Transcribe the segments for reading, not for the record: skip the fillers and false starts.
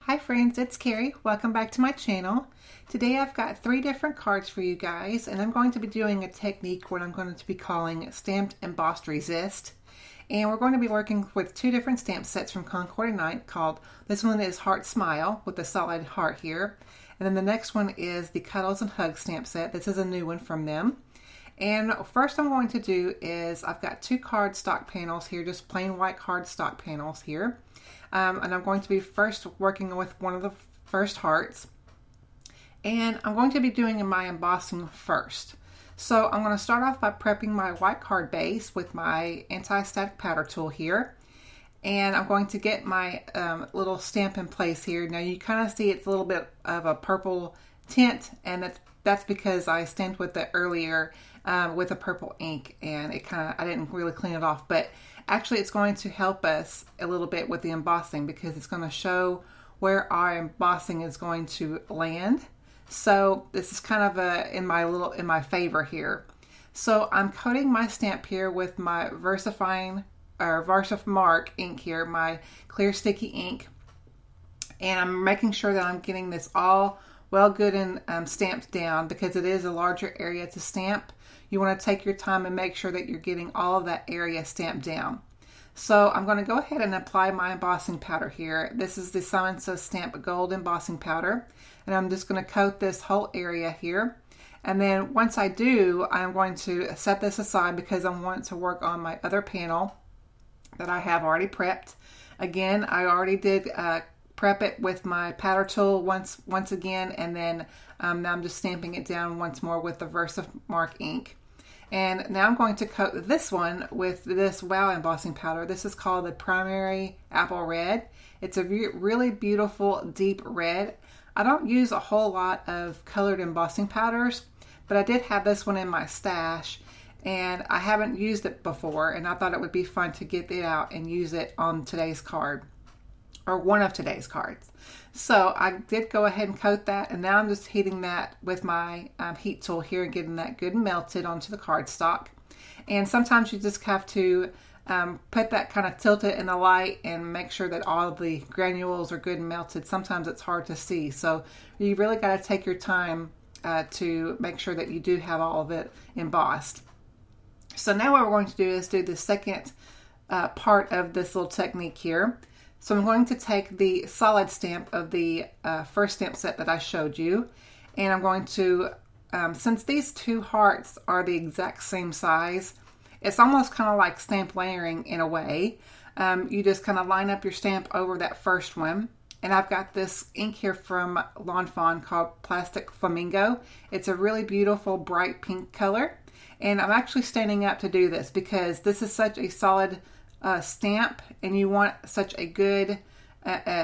Hi friends, it's Carrie. Welcome back to my channel. Today I've got 3 different cards for you guys, and I'm going to be doing a technique what I'm going to be calling Stamped Embossed Resist. And we're going to be working with 2 different stamp sets from Concord and 9th called, this one is Heart Smile with a solid heart here. And then the next one is the Cuddles and Hugs stamp set. This is a new one from them. And first I'm going to do is, I've got 2 cardstock panels here, just plain white cardstock panels here. And I'm going to be first working with one of the first hearts. And I'm going to be doing my embossing first. So I'm going to start off by prepping my white card base with my anti-static powder tool here. And I'm going to get my little stamp in place here. Now you kind of see it's a little bit of a purple tint, and that's because I stamped with it earlier with a purple ink, and I didn't really clean it off, but actually it's going to help us a little bit with the embossing because it's going to show where our embossing is going to land. So this is kind of in my favor here. So I'm coating my stamp here with my VersaFine or VersaMark ink here, my clear sticky ink, and I'm making sure that I'm getting this all well good and stamped down because it is a larger area to stamp. You want to take your time and make sure that you're getting all of that area stamped down. So I'm going to go ahead and apply my embossing powder here. This is the Simon Says Stamp Gold embossing powder, and I'm just going to coat this whole area here. And then once I do, I'm going to set this aside because I want to work on my other panel that I have already prepped. Again, I already did prep it with my powder tool once again, and then now I'm just stamping it down once more with the VersaMark ink. And now I'm going to coat this one with this Wow embossing powder. This is called the Primary Apple Red. It's a really beautiful deep red. I don't use a whole lot of colored embossing powders, but I did have this one in my stash, and I haven't used it before, and I thought it would be fun to get it out and use it on today's card, or one of today's cards. So I did go ahead and coat that, and now I'm just heating that with my heat tool here and getting that good and melted onto the cardstock. And sometimes you just have to put that, kind of tilt it in the light and make sure that all of the granules are good and melted. Sometimes it's hard to see, so you really got to take your time to make sure that you do have all of it embossed. So now what we're going to do is do the second part of this little technique here. So I'm going to take the solid stamp of the first stamp set that I showed you, and I'm going to, since these 2 hearts are the exact same size, it's almost kind of like stamp layering in a way. You just kind of line up your stamp over that first one. And I've got this ink here from Lawn Fawn called Plastic Flamingo. It's a really beautiful bright pink color. And I'm actually standing up to do this because this is such a solid stamp, and you want such a good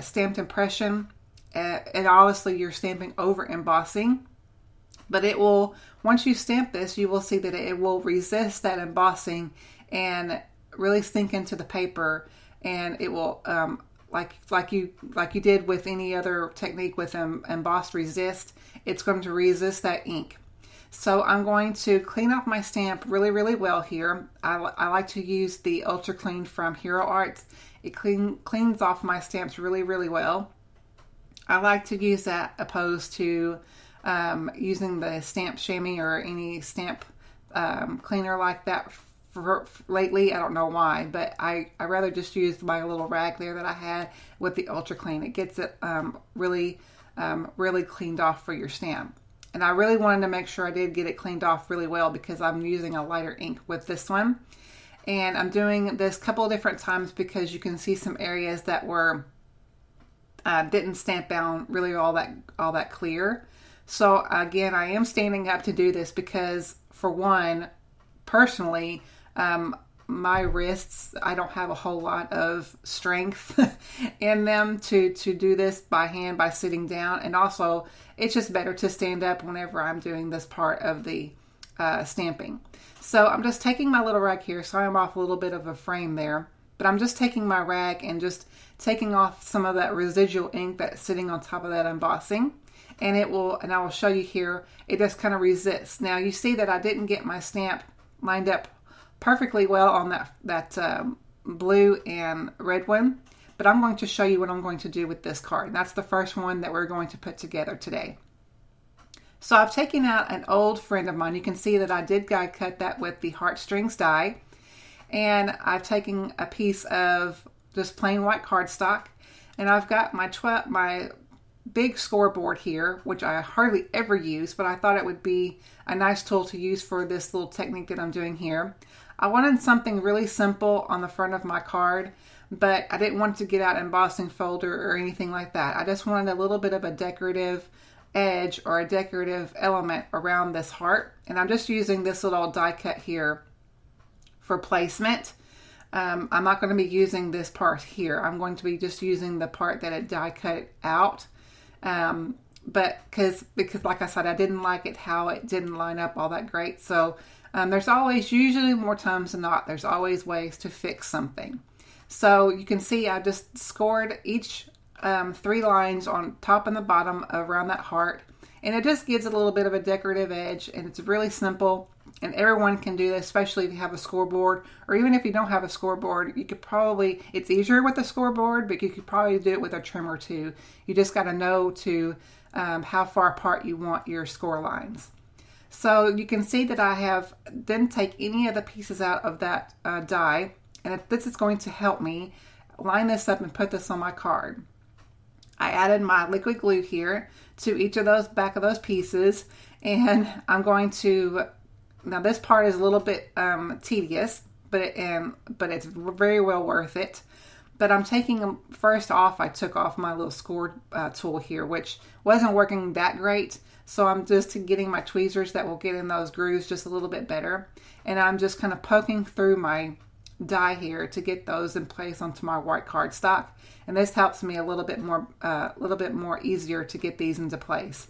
stamped impression. And obviously you're stamping over embossing, but it will, once you stamp this, you will see that it will resist that embossing and really sink into the paper, and it will like you did with any other technique with embossed resist, it's going to resist that ink. So I'm going to clean off my stamp really well here. I like to use the Ultra Clean from Hero Arts. It cleans off my stamps really well. I like to use that opposed to using the stamp chamois or any stamp cleaner like that for lately. I don't know why, but I rather just use my little rag there that I had with the Ultra Clean. It gets it really cleaned off for your stamp. And I really wanted to make sure I did get it cleaned off really well because I'm using a lighter ink with this one. And I'm doing this a couple of different times because you can see some areas that were didn't stamp down really all that clear. So again, I am standing up to do this because, for one, personally, my wrists, I don't have a whole lot of strength in them to do this by hand by sitting down, and also it's just better to stand up whenever I'm doing this part of the stamping. So I'm just taking my little rag here, so I'm off a little bit of a frame there, but I'm just taking my rag and just taking off some of that residual ink that's sitting on top of that embossing, and I will show you here, it just kind of resists. Now you see that I didn't get my stamp lined up perfectly well on that blue and red one, but but I'm going to show you what I'm going to do with this card. And that's the first one that we're going to put together today. So I've taken out an old friend of mine. You can see that I did die cut that with the heartstrings die. And I've taken a piece of just plain white cardstock. And I've got my big scoreboard here, which I hardly ever use, but I thought it would be a nice tool to use for this little technique that I'm doing here. I wanted something really simple on the front of my card, but I didn't want to get out an embossing folder or anything like that. I just wanted a little bit of a decorative edge or a decorative element around this heart. And I'm just using this little die cut here for placement. I'm not going to be using this part here. I'm going to be just using the part that it die cut out. But because like I said, I didn't like it how it didn't line up all that great. So there's always, usually more times than not, there's always ways to fix something. So you can see I just scored each 3 lines on top and the bottom around that heart. And it just gives it a little bit of a decorative edge, and it's really simple. And everyone can do this, especially if you have a scoreboard, or even if you don't have a scoreboard, you could probably, it's easier with a scoreboard, but you could probably do it with a trimmer too. You just got to know to how far apart you want your score lines. So you can see that I didn't take any of the pieces out of that die, and this is going to help me line this up and put this on my card. I added my liquid glue here to each of those back of those pieces, and I'm going to, now this part is a little bit tedious, but it's very well worth it. But I'm taking them first off. I took off my little score tool here, which wasn't working that great. So I'm just getting my tweezers that will get in those grooves just a little bit better. And I'm just kind of poking through my die here to get those in place onto my white cardstock. And this helps me a little bit more easier to get these into place.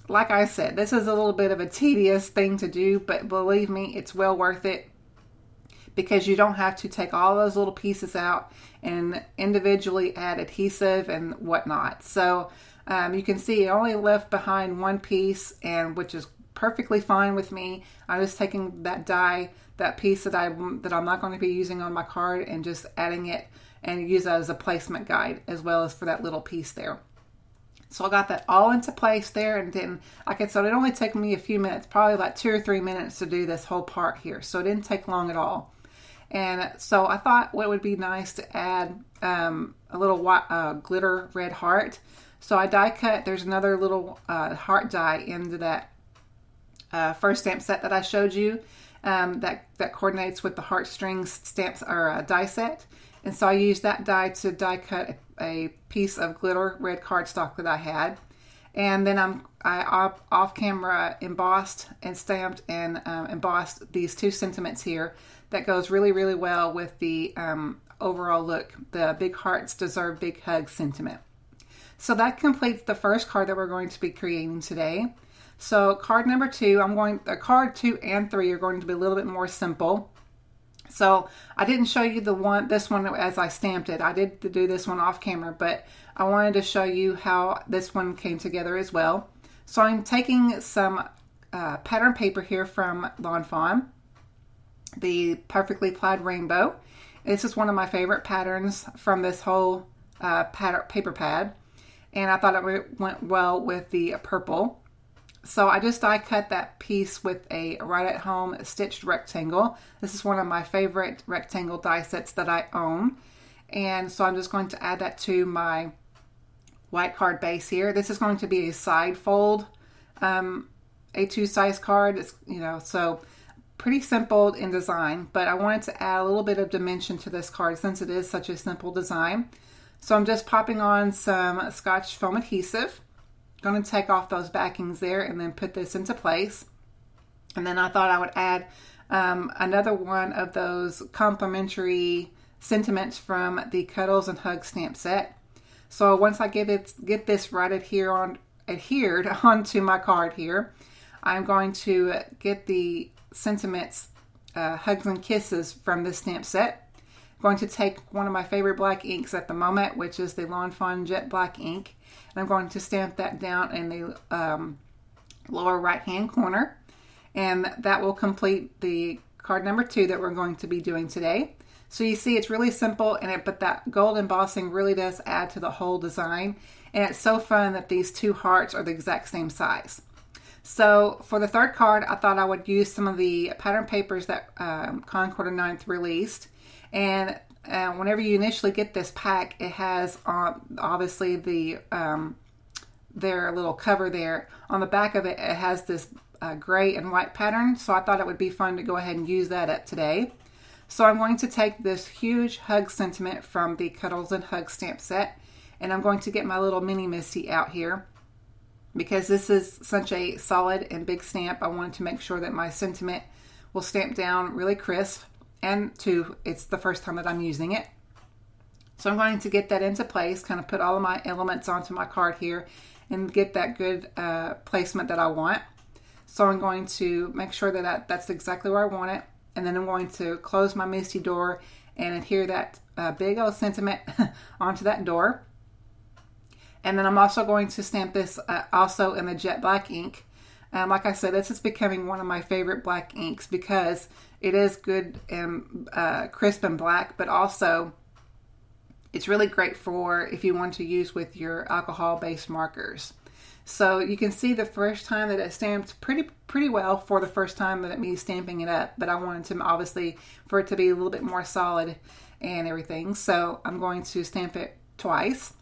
Like I said, this is a little bit of a tedious thing to do, but believe me, it's well worth it, because you don't have to take all those little pieces out and individually add adhesive and whatnot. So you can see it only left behind one piece, and which is perfectly fine with me. I'm just taking that die, that piece that I'm not going to be using on my card, and just adding it and use that as a placement guide as well as for that little piece there. So I got that all into place there, and then, like I said, it only took me a few minutes, probably like 2 or 3 minutes to do this whole part here. So it didn't take long at all. And so I thought what would be nice to add a little white, glitter red heart. So I die cut, there's another little heart die into that first stamp set that I showed you that coordinates with the heartstrings stamps or die set. And so I used that die to die cut a piece of glitter red cardstock that I had. And then I off camera embossed and stamped and embossed these 2 sentiments here. That goes really, really well with the overall look, the big hearts deserve big hugs sentiment. So that completes the first card that we're going to be creating today. So card number 2, card 2 and 3 are going to be a little bit more simple. So I didn't show you this one as I stamped it. I did do this one off camera, but I wanted to show you how this one came together as well. So I'm taking some pattern paper here from Lawn Fawn, the Perfectly Plaid Rainbow. This is one of my favorite patterns from this whole paper pad, and I thought it went well with the purple. So I just die cut that piece with a right at home stitched rectangle. This is one of my favorite rectangle die sets that I own. And so I'm just going to add that to my white card base here. This is going to be a side fold A2 size card. It's, so pretty simple in design, but I wanted to add a little bit of dimension to this card since it is such a simple design. So I'm just popping on some Scotch foam adhesive. Going to take off those backings there and then put this into place. And then I thought I would add another one of those complimentary sentiments from the Cuddles and Hugs stamp set. So once I get this right adhered onto my card here, I'm going to get the sentiments Hugs and Kisses from this stamp set. I'm going to take one of my favorite black inks at the moment, which is the Lawn Fawn Jet Black ink. And I'm going to stamp that down in the lower right hand corner, and that will complete the card number 2 that we're going to be doing today. So you see it's really simple, but that gold embossing really does add to the whole design. And it's so fun that these two hearts are the exact same size. So for the third card, I thought I would use some of the pattern papers that Concord and 9th released. And whenever you initially get this pack, it has obviously their little cover there. On the back of it, it has this gray and white pattern. So I thought it would be fun to go ahead and use that up today. So I'm going to take this huge hug sentiment from the Cuddles and Hugs stamp set. And I'm going to get my little mini Misty out here. Because this is such a solid and big stamp, I wanted to make sure that my sentiment will stamp down really crisp. And two, it's the first time that I'm using it. So I'm going to get that into place, kind of put all of my elements onto my card here and get that good placement that I want. So I'm going to make sure that that's exactly where I want it. And then I'm going to close my Misty door and adhere that big old sentiment onto that door. And then I'm also going to stamp this also in the jet black ink. Like I said, this is becoming one of my favorite black inks because it is good and crisp and black, but also it's really great for if you want to use with your alcohol-based markers. So you can see the first time that it stamped pretty well for the first time that me stamping it up, but I wanted to obviously for it to be a little bit more solid and everything. So I'm going to stamp it twice.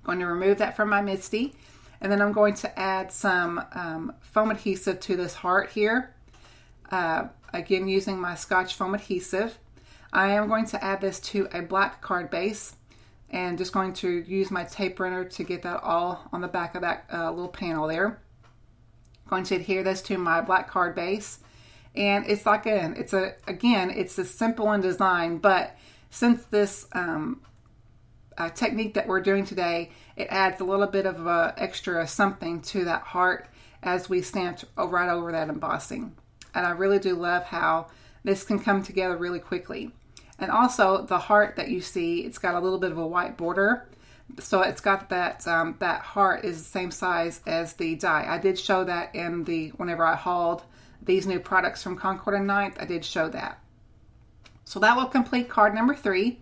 Going to remove that from my Misty, and then I'm going to add some foam adhesive to this heart here. Again, using my Scotch foam adhesive. I am going to add this to a black card base, and just going to use my tape runner to get that all on the back of that little panel there. Going to adhere this to my black card base, and it's like it's a simple in design, but since this technique that we're doing today, it adds a little bit of extra something to that heart as we stamped right over that embossing. And I really do love how this can come together really quickly. And also the heart that you see, it's got a little bit of a white border. So it's got that, that heart is the same size as the die. I did show that in whenever I hauled these new products from Concord and 9th, I did show that. So that will complete card number 3.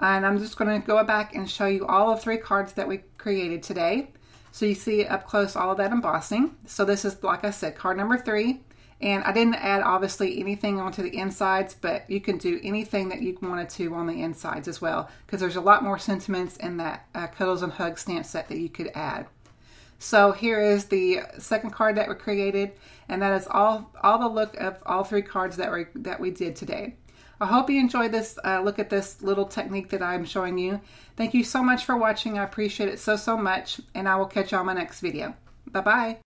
And I'm just going to go back and show you all of 3 cards that we created today. So you see up close all of that embossing. So this is, like I said, card number 3. And I didn't add, obviously, anything onto the insides, but you can do anything that you wanted to on the insides as well, because there's a lot more sentiments in that Cuddles and Hugs stamp set that you could add. So here is the second card that we created, and that is all the look of all 3 cards that we did today. I hope you enjoyed this look at this little technique that I'm showing you. Thank you so much for watching. I appreciate it so much, and I will catch you on my next video. Bye-bye.